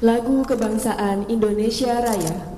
Lagu Kebangsaan Indonesia Raya.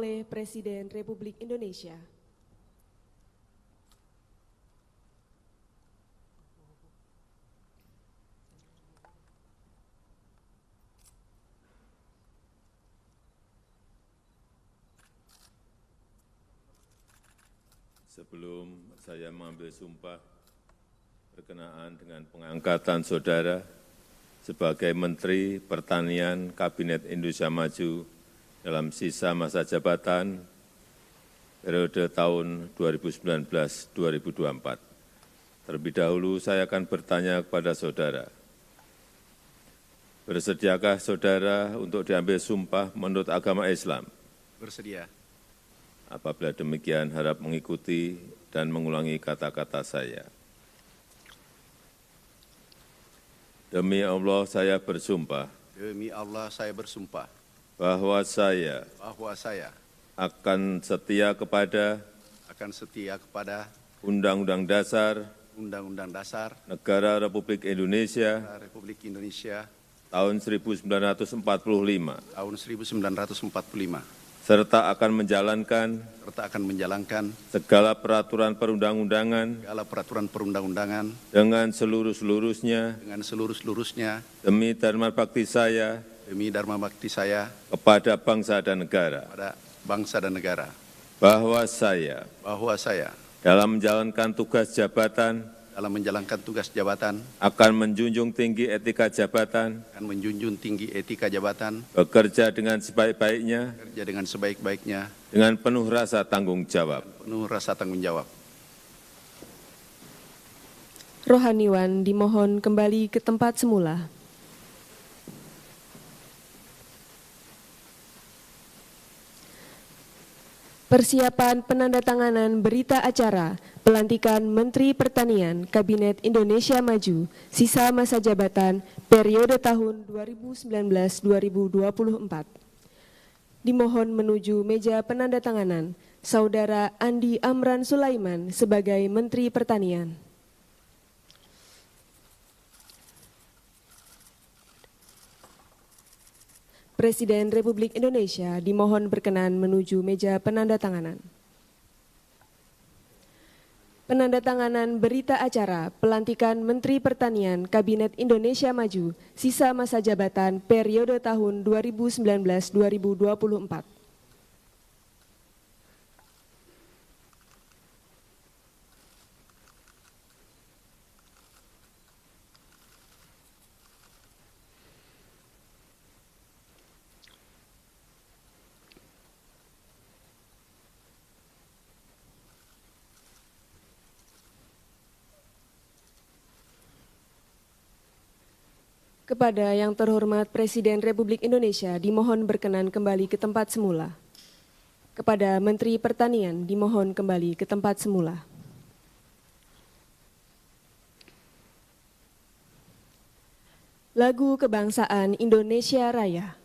Oleh Presiden Republik Indonesia. Sebelum saya mengambil sumpah berkenaan dengan pengangkatan saudara sebagai Menteri Pertanian Kabinet Indonesia Maju dalam sisa masa jabatan periode tahun 2019-2024. Terlebih dahulu saya akan bertanya kepada saudara, bersediakah saudara untuk diambil sumpah menurut agama Islam? Bersedia. Apabila demikian, harap mengikuti dan mengulangi kata-kata saya. Demi Allah saya bersumpah Demi Allah saya bersumpah bahwa saya bahwa saya akan setia kepada akan setia kepada Undang-Undang Dasar Undang-Undang Dasar Negara Republik Indonesia Republik Indonesia tahun 1945, tahun 1945, serta akan menjalankan segala peraturan perundang-undangan segala peraturan perundang-undangan dengan seluruh-seluruhnya demi dharma bakti saya dharma bakti saya kepada bangsa dan negara, pada bangsa dan negara, bahwa saya dalam menjalankan tugas jabatan akan menjunjung tinggi etika jabatan, bekerja dengan sebaik-baiknya, dengan penuh rasa tanggung jawab. Rohaniwan dimohon kembali ke tempat semula. Persiapan penandatanganan berita acara pelantikan Menteri Pertanian Kabinet Indonesia Maju sisa masa jabatan periode tahun 2019-2024. Dimohon menuju meja penandatanganan Saudara Andi Amran Sulaiman sebagai Menteri Pertanian. Presiden Republik Indonesia dimohon berkenan menuju meja penandatanganan. Penandatanganan berita acara pelantikan Menteri Pertanian Kabinet Indonesia Maju sisa masa jabatan periode tahun 2019-2024. Kepada yang terhormat Presiden Republik Indonesia dimohon berkenan kembali ke tempat semula. Kepada Menteri Pertanian dimohon kembali ke tempat semula. Lagu Kebangsaan Indonesia Raya.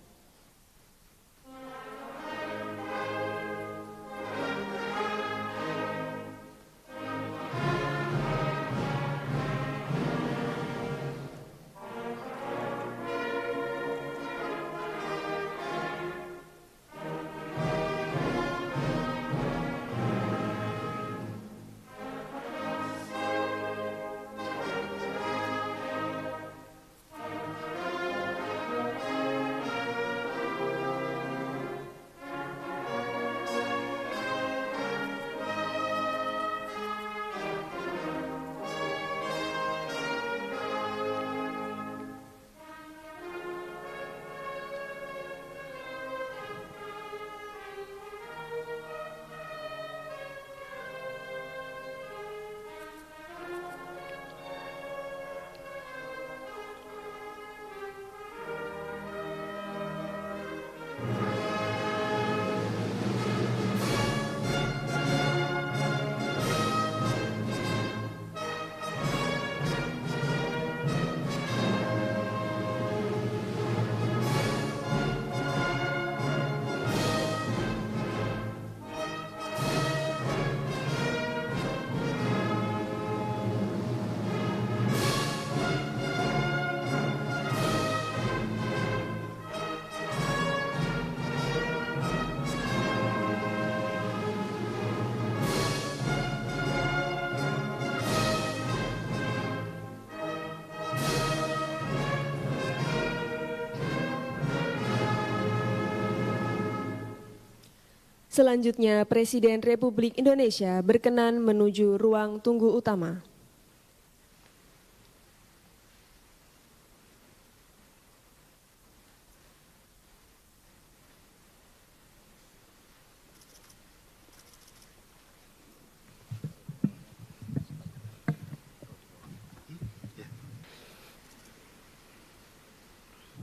Selanjutnya, Presiden Republik Indonesia berkenan menuju ruang tunggu utama.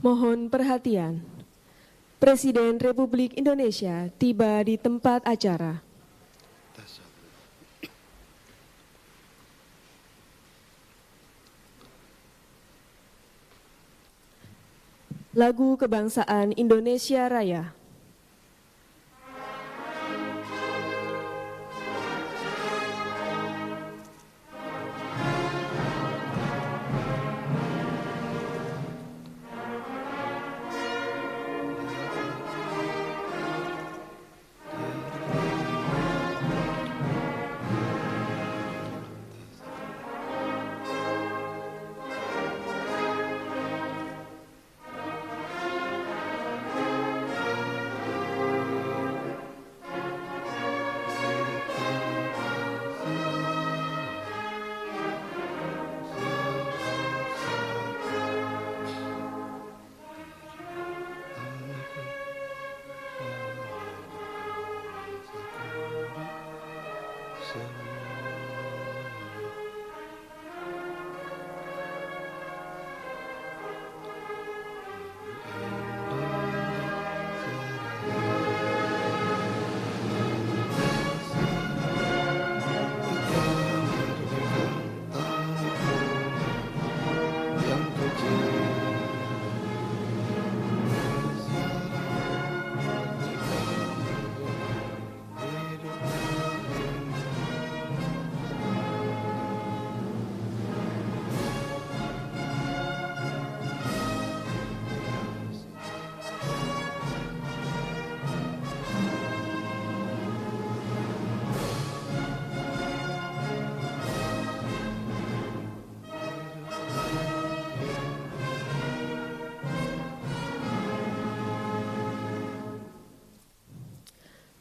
Mohon perhatian. Presiden Republik Indonesia tiba di tempat acara. Lagu Kebangsaan Indonesia Raya.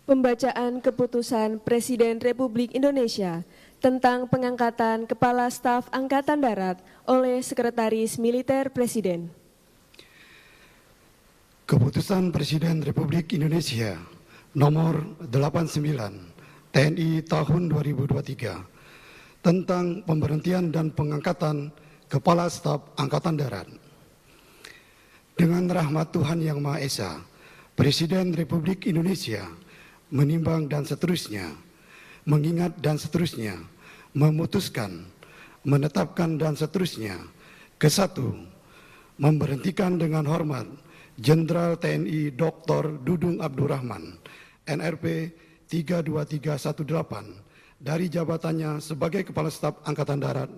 Pembacaan keputusan Presiden Republik Indonesia tentang pengangkatan Kepala Staf Angkatan Darat oleh Sekretaris Militer Presiden. Keputusan Presiden Republik Indonesia nomor 89 TNI tahun 2023 tentang pemberhentian dan pengangkatan Kepala Staf Angkatan Darat. Dengan rahmat Tuhan Yang Maha Esa, Presiden Republik Indonesia menimbang dan seterusnya, mengingat dan seterusnya, memutuskan, menetapkan dan seterusnya. Kesatu, memberhentikan dengan hormat Jenderal TNI Dr. Dudung Abdurrahman, NRP 32318, dari jabatannya sebagai Kepala Staf Angkatan Darat,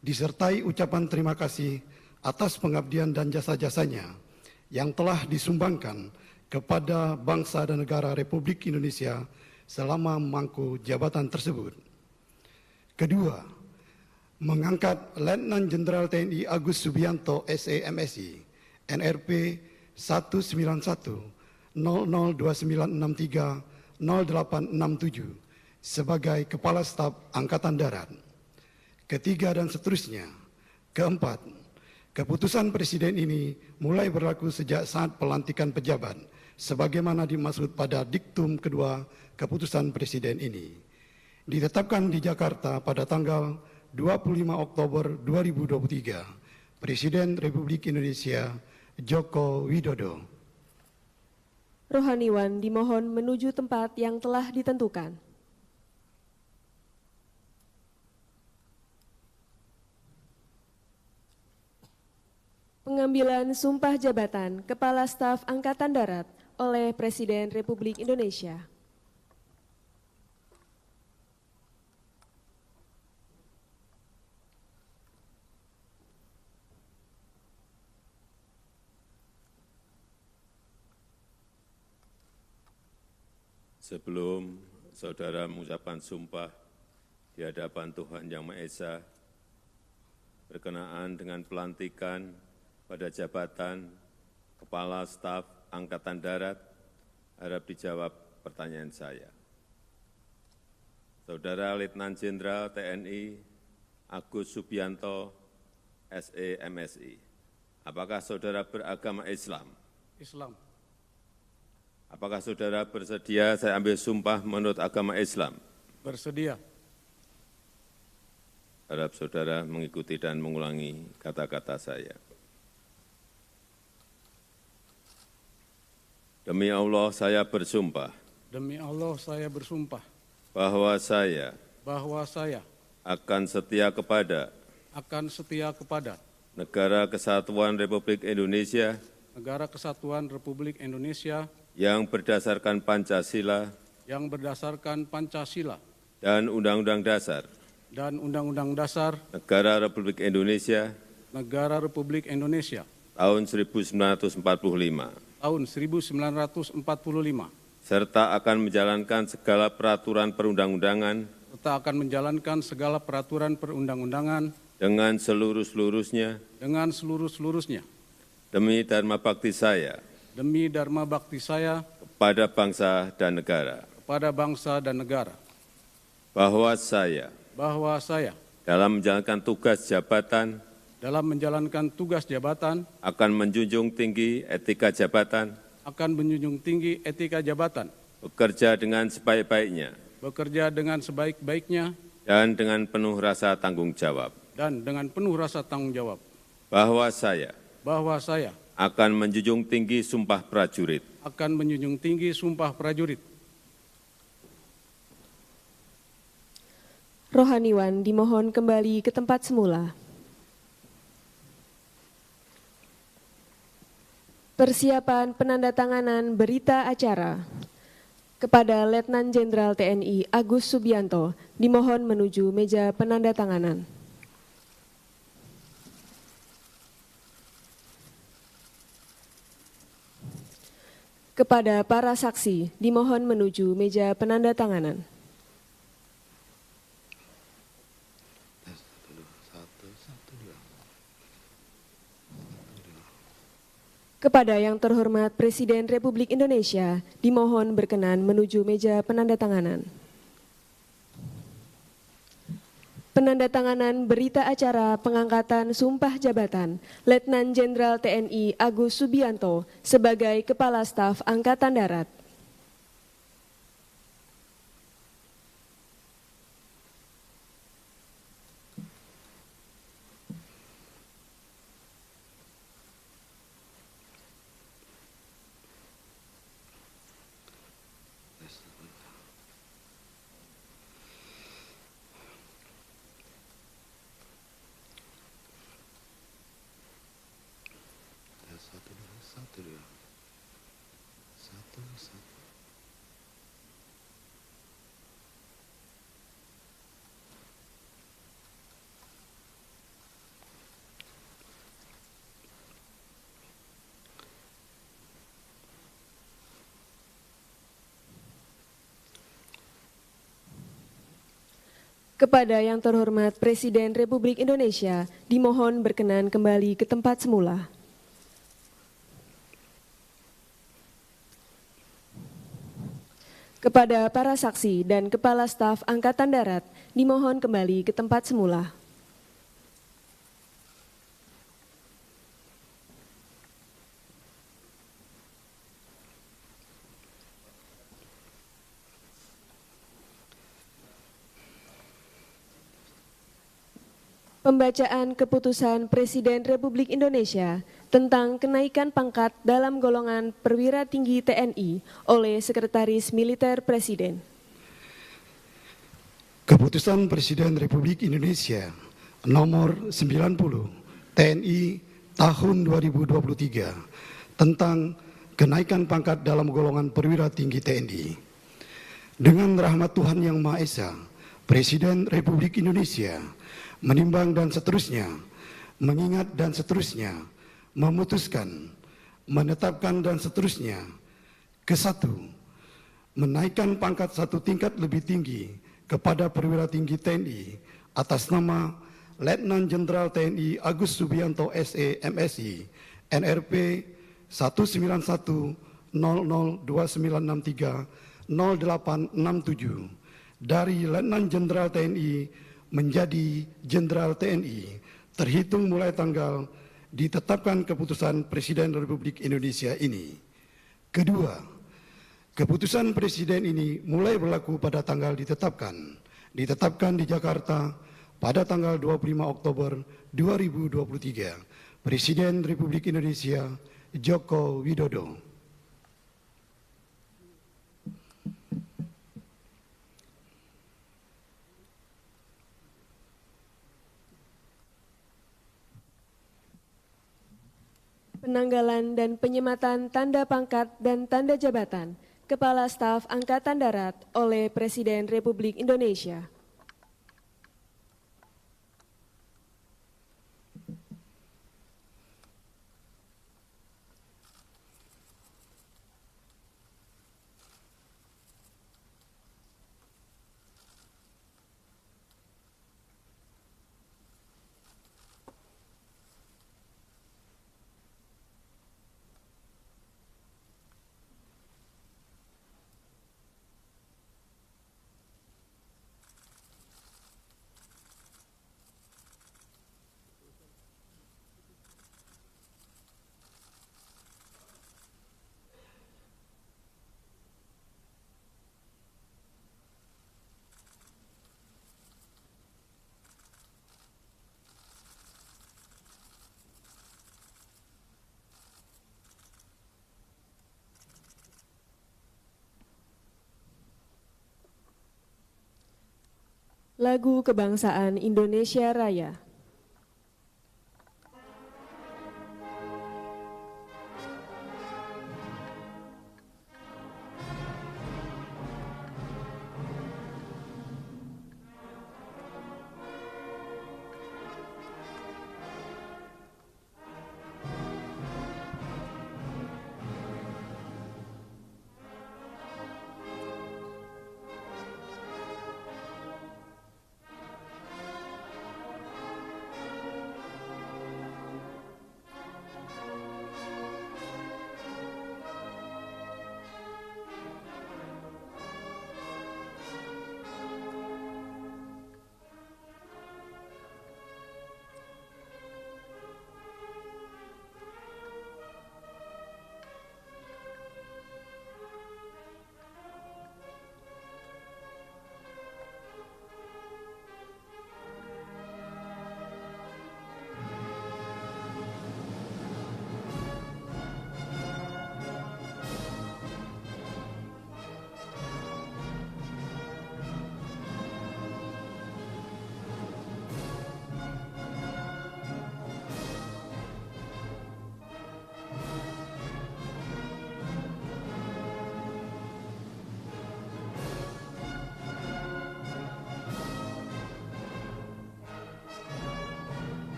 disertai ucapan terima kasih atas pengabdian dan jasa-jasanya yang telah disumbangkan kepada bangsa dan negara Republik Indonesia selama memangku jabatan tersebut. Kedua, mengangkat Letnan Jenderal TNI Agus Subianto SE/MSI NRP 1910029630867 sebagai Kepala Staf Angkatan Darat. Ketiga dan seterusnya. Keempat, keputusan Presiden ini mulai berlaku sejak saat pelantikan pejabat, sebagaimana dimaksud pada diktum kedua keputusan Presiden ini. Ditetapkan di Jakarta pada tanggal 25 Oktober 2023, Presiden Republik Indonesia Joko Widodo. Rohaniwan dimohon menuju tempat yang telah ditentukan. Pengambilan sumpah jabatan Kepala Staf Angkatan Darat oleh Presiden Republik Indonesia. Sebelum saudara mengucapkan sumpah di hadapan Tuhan Yang Maha Esa, berkenaan dengan pelantikan pada jabatan Kepala Staf Angkatan Darat, harap dijawab pertanyaan saya. Saudara Letnan Jenderal TNI Agus Subianto SE/MSI, apakah saudara beragama Islam? Islam. Apakah saudara bersedia saya ambil sumpah menurut agama Islam? Bersedia. Harap saudara mengikuti dan mengulangi kata-kata saya. Demi Allah saya bersumpah. Demi Allah saya bersumpah. Bahwa saya. Bahwa saya. Akan setia kepada. Akan setia kepada. Negara Kesatuan Republik Indonesia. Negara Kesatuan Republik Indonesia. Yang berdasarkan Pancasila. Yang berdasarkan Pancasila. Dan Undang-Undang Dasar. Dan Undang-Undang Dasar. Negara Republik Indonesia. Negara Republik Indonesia. Tahun 1945. Tahun 1945. Serta akan menjalankan segala peraturan perundang-undangan. Serta akan menjalankan segala peraturan perundang-undangan. Dengan seluruh-seluruhnya. Dengan seluruh-seluruhnya. Demi dharma bakti saya. Demi dharma bakti saya. Kepada bangsa dan negara. Kepada bangsa dan negara. Bahwa saya. Bahwa saya. Dalam menjalankan tugas jabatan. Dalam menjalankan tugas jabatan. Akan menjunjung tinggi etika jabatan. Akan menjunjung tinggi etika jabatan. Bekerja dengan sebaik-baiknya. Bekerja dengan sebaik-baiknya. Dan dengan penuh rasa tanggung jawab. Dan dengan penuh rasa tanggung jawab. Bahwa saya. Bahwa saya. Akan menjunjung tinggi sumpah prajurit. Akan menjunjung tinggi sumpah prajurit. Rohaniwan dimohon kembali ke tempat semula. Persiapan penandatanganan berita acara. Kepada Letnan Jenderal TNI Agus Subianto dimohon menuju meja penandatanganan. Kepada para saksi dimohon menuju meja penandatanganan. Kepada yang terhormat Presiden Republik Indonesia, dimohon berkenan menuju meja penandatanganan. Penandatanganan berita acara pengangkatan sumpah jabatan Letnan Jenderal TNI Agus Subianto sebagai Kepala Staf Angkatan Darat. Kepada yang terhormat Presiden Republik Indonesia, dimohon berkenan kembali ke tempat semula. Kepada para saksi dan Kepala Staf Angkatan Darat, dimohon kembali ke tempat semula. Pembacaan Keputusan Presiden Republik Indonesia tentang kenaikan pangkat dalam golongan perwira tinggi TNI oleh Sekretaris Militer Presiden. Keputusan Presiden Republik Indonesia nomor 90 TNI tahun 2023 tentang kenaikan pangkat dalam golongan perwira tinggi TNI. Dengan rahmat Tuhan Yang Maha Esa, Presiden Republik Indonesia menimbang dan seterusnya, mengingat dan seterusnya, memutuskan, menetapkan dan seterusnya. Ke-1, menaikkan pangkat 1 tingkat lebih tinggi kepada perwira tinggi TNI atas nama Letnan Jenderal TNI Agus Subianto SE MSI NRP 1910029630867 dari Letnan Jenderal TNI menjadi Jenderal TNI terhitung mulai tanggal ditetapkan keputusan Presiden Republik Indonesia ini. Kedua, keputusan Presiden ini mulai berlaku pada tanggal ditetapkan di Jakarta pada tanggal 25 Oktober 2023. Presiden Republik Indonesia Joko Widodo. Penanggalan dan penyematan tanda pangkat dan tanda jabatan Kepala Staf Angkatan Darat oleh Presiden Republik Indonesia. Lagu Kebangsaan Indonesia Raya.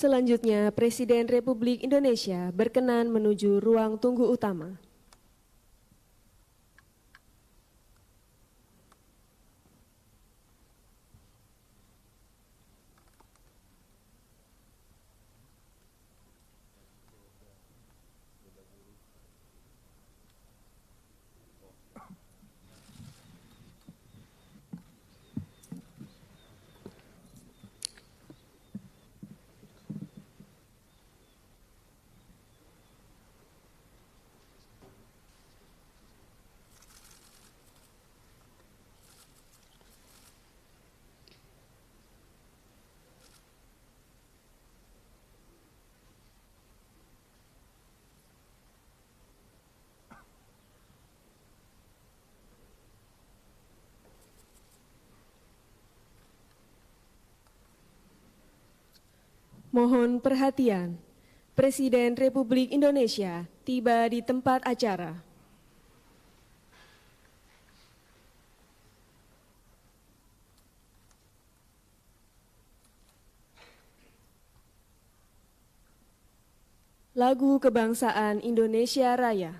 Selanjutnya, Presiden Republik Indonesia berkenan menuju ruang tunggu utama. Mohon perhatian, Presiden Republik Indonesia tiba di tempat acara. Lagu Kebangsaan Indonesia Raya.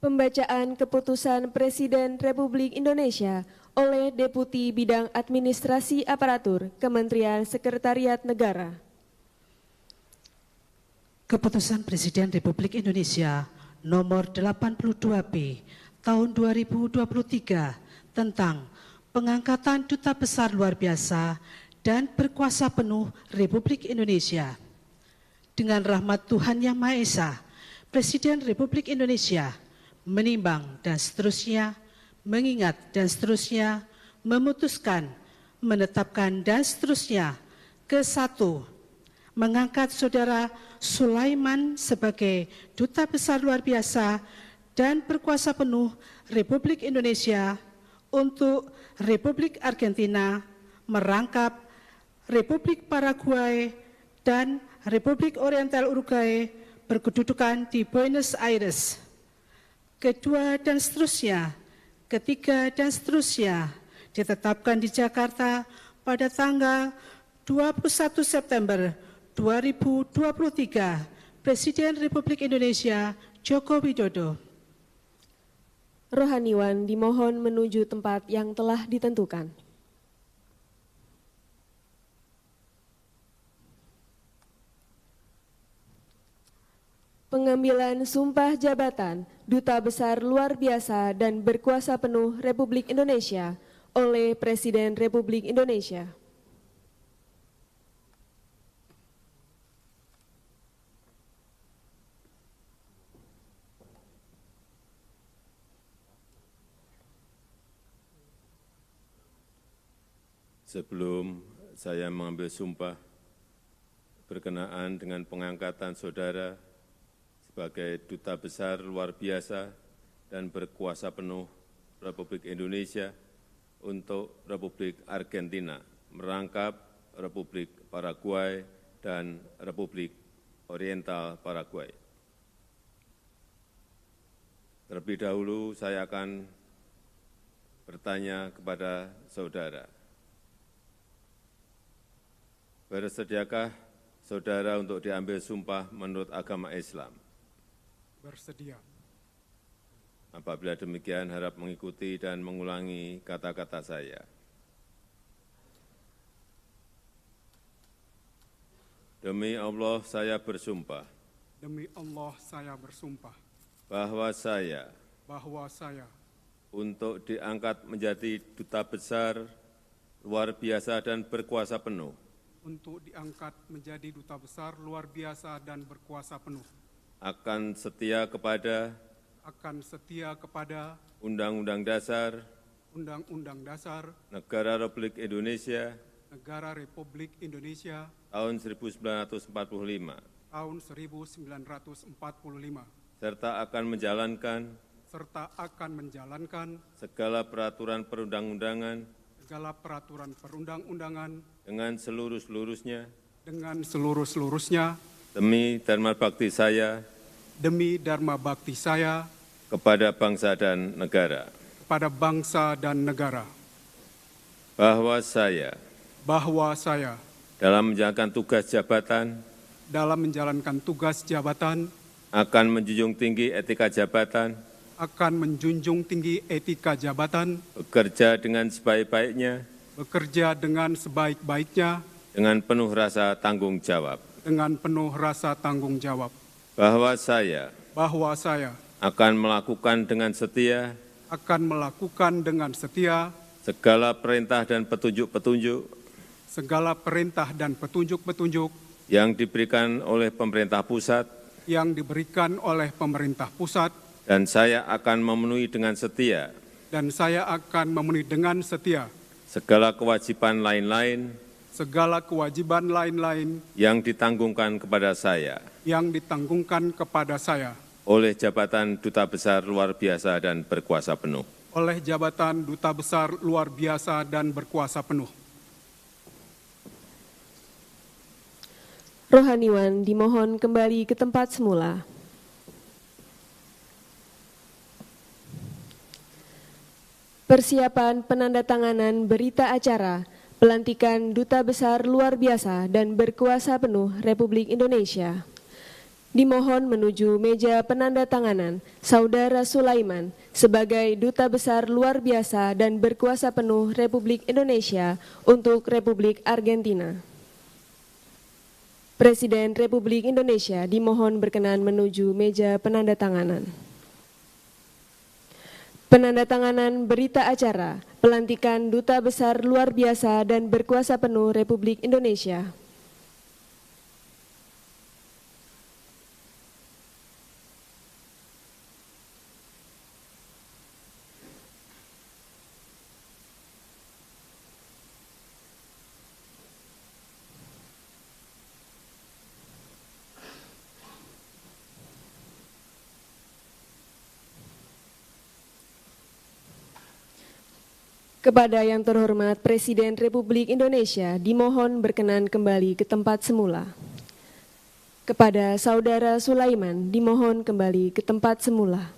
Pembacaan Keputusan Presiden Republik Indonesia oleh Deputi Bidang Administrasi Aparatur Kementerian Sekretariat Negara. Keputusan Presiden Republik Indonesia nomor 82B tahun 2023 tentang pengangkatan Duta Besar Luar Biasa dan Berkuasa Penuh Republik Indonesia. Dengan rahmat Tuhan Yang Maha Esa, Presiden Republik Indonesia menimbang dan seterusnya, mengingat dan seterusnya, memutuskan, menetapkan dan seterusnya. Ke-1, mengangkat Saudara Sulaiman sebagai Duta Besar Luar Biasa dan Berkuasa Penuh Republik Indonesia untuk Republik Argentina, merangkap Republik Paraguay dan Republik Oriental Uruguay berkedudukan di Buenos Aires. Kedua dan seterusnya, ketiga dan seterusnya ditetapkan di Jakarta pada tanggal 21 September 2023, Presiden Republik Indonesia Joko Widodo. Rohaniwan dimohon menuju tempat yang telah ditentukan. Pengambilan sumpah jabatan Duta Besar Luar Biasa dan Berkuasa Penuh Republik Indonesia oleh Presiden Republik Indonesia. Sebelum saya mengambil sumpah berkenaan dengan pengangkatan saudara sebagai Duta Besar Luar Biasa dan berkuasa penuh Republik Indonesia untuk Republik Argentina, merangkap Republik Paraguay dan Republik Oriental Paraguay. Terlebih dahulu saya akan bertanya kepada saudara. Bersediakah saudara untuk diambil sumpah menurut agama Islam? Bersedia. Apabila demikian, harap mengikuti dan mengulangi kata-kata saya. Demi Allah, saya bersumpah Demi Allah saya bersumpah bahwa saya untuk diangkat menjadi Duta Besar Luar Biasa dan berkuasa penuh untuk diangkat menjadi Duta Besar Luar Biasa dan berkuasa penuh akan setia kepada Undang-Undang Dasar Negara Republik Indonesia tahun 1945 serta akan menjalankan segala peraturan perundang-undangan dengan seluruh-seluruhnya demi dharma bakti saya kepada bangsa dan negara. Bahwa saya dalam menjalankan tugas jabatan akan menjunjung tinggi etika jabatan, bekerja dengan sebaik-baiknya, dengan penuh rasa tanggung jawab. Bahwa saya akan melakukan dengan setia segala perintah dan petunjuk yang diberikan oleh pemerintah pusat, dan saya akan memenuhi dengan setia segala kewajiban lain-lain yang ditanggungkan kepada saya oleh jabatan Duta Besar Luar Biasa dan berkuasa penuh. Rohaniwan dimohon kembali ke tempat semula. Persiapan penandatanganan berita acara pelantikan Duta Besar Luar Biasa dan berkuasa penuh Republik Indonesia. Dimohon menuju meja penandatanganan Saudara Sulaiman sebagai Duta Besar Luar Biasa dan berkuasa penuh Republik Indonesia untuk Republik Argentina. Presiden Republik Indonesia dimohon berkenan menuju meja penandatanganan. Penandatanganan berita acara pelantikan Duta Besar Luar Biasa dan berkuasa penuh Republik Indonesia. Kepada yang terhormat Presiden Republik Indonesia dimohon berkenan kembali ke tempat semula. Kepada Saudara Sulaiman dimohon kembali ke tempat semula.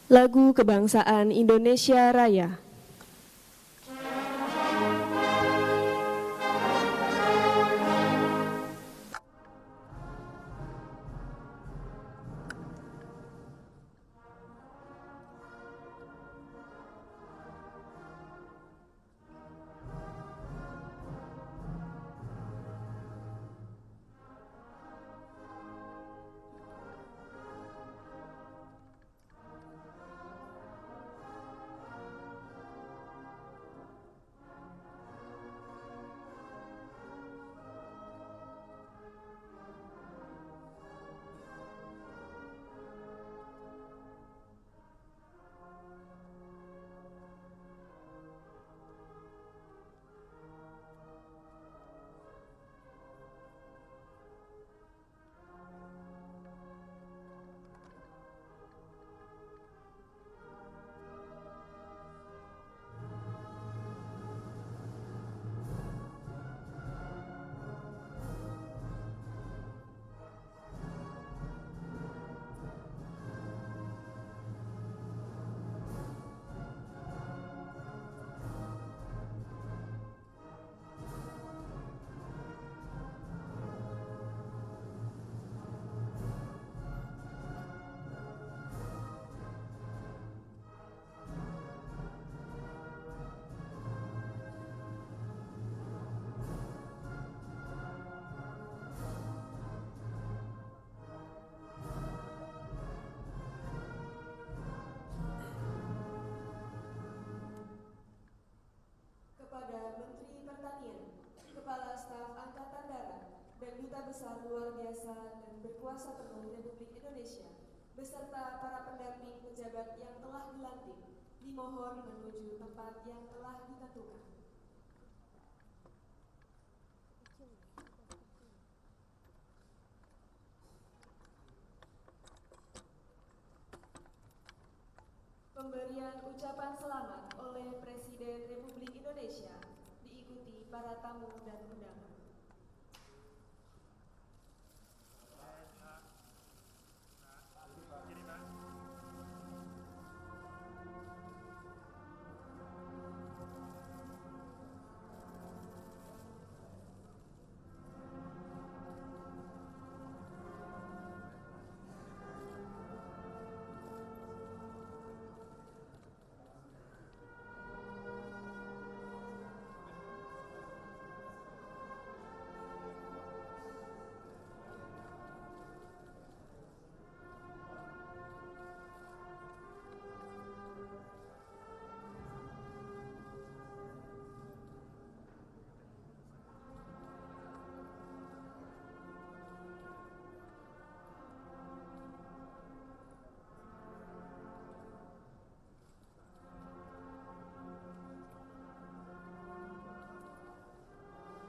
Lagu Kebangsaan Indonesia Raya. Duta Besar Luar Biasa dan Berkuasa Penuh Republik Indonesia beserta para pendamping pejabat yang telah dilantik dimohon menuju tempat yang telah ditentukan. Pemberian ucapan selamat oleh Presiden Republik Indonesia diikuti para tamu dan